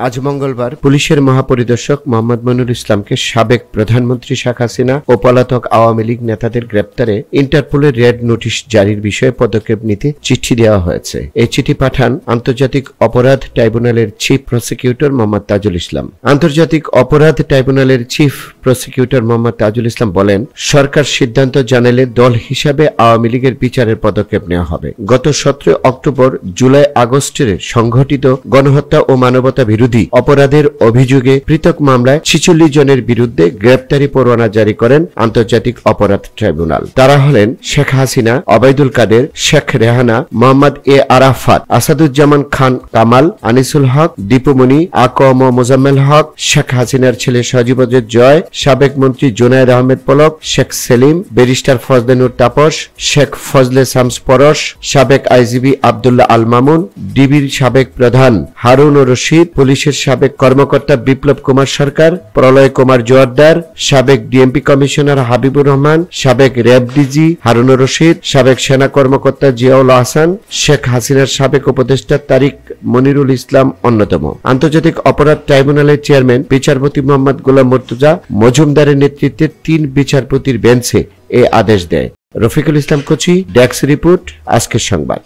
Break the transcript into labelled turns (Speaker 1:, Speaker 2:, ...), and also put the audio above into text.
Speaker 1: আজ মঙ্গলবার পুলিশের মহাপরিদর্শক মোহাম্মদ মনিরুল ইসলামকে সাবেক প্রধানমন্ত্রী শেখ হাসিনা ও পলাতক আওয়ামী লীগ নেতাদের গ্রেপ্তারে ইন্টারপোলের রেড নোটিশ জারির বিষয়ে পদক্ষেপ নিতে চিঠি দেওয়া হয়েছে। এই চিঠি পাঠান আন্তর্জাতিক অপরাধ ট্রাইব্যুনালের চিফ প্রসিকিউটর মোহাম্মদ তাজুল ইসলাম। আন্তর্জাতিক অপরাধ ট্রাইব্যুনালের চিফ প্রসিকিউটর মোহাম্মদ তাজুল ইসলাম বলেন, সরকার সিদ্ধান্ত জানালে দল হিসাবে আওয়ামী লীগের বিচারের পদক্ষেপ নেওয়া হবে। গত 17 অক্টোবর, জুলাই, আগস্টের সংঘটিত গণহত্যা ও মানবতা বিরোধী অপরাধের অভিযোগে পৃথক মামলায় 46 জনের বিরুদ্ধে গ্রেপ্তারি পরোয়ানা জারি করেন আন্তর্জাতিক অপরাধ ট্রাইব্যুনাল। তারা হলেন শেখ হাসিনা, ওবায়দুল কাদের, শেখ রেহানা, মোহাম্মদ এ আরাফাত, আসাদুজ্জামান খান কামাল, আনিসুল হক, দীপুমণি, আকম মোজাম্মেল হক, শেখ হাসিনার ছেলে সজীবুজ্জের জয়, সাবেক মন্ত্রী জুনায়েদ আহমেদ পলক, শেখ সেলিম, ব্যারিস্টার ফজলে নূর তাপস, শেখ ফজলে শামস পরশ, সাবেক আইজিবি আব্দুল্লাহ আল মামুন, ডিবির সাবেক প্রধান হারুন রশিদ, পুলিশের সাবেক কর্মকর্তা বিপ্লব কুমার সরকার, প্রলয় কুমার জোয়ারদার, সাবেক ডিএমপি কমিশনার হাবিবুর রহমান, সাবেক র্যাব ডিজি হারুন রশিদ, সাবেক সেনা কর্মকর্তা জিয়াউল আহসান, শেখ হাসিনার সাবেক উপদেষ্টা তারিক মনিরুল ইসলাম অন্যতম। আন্তর্জাতিক অপরাধ ট্রাইব্যুনালের চেয়ারম্যান বিচারপতি মোহাম্মদ গোলাম মুর্তজা মজুমদারের নেতৃত্বে 3 বিচারপতির বেঞ্চে এ আদেশ দেয়। রফিকুল ইসলাম কোচি, ডেস্ক রিপোর্ট, আজকের সংবাদ।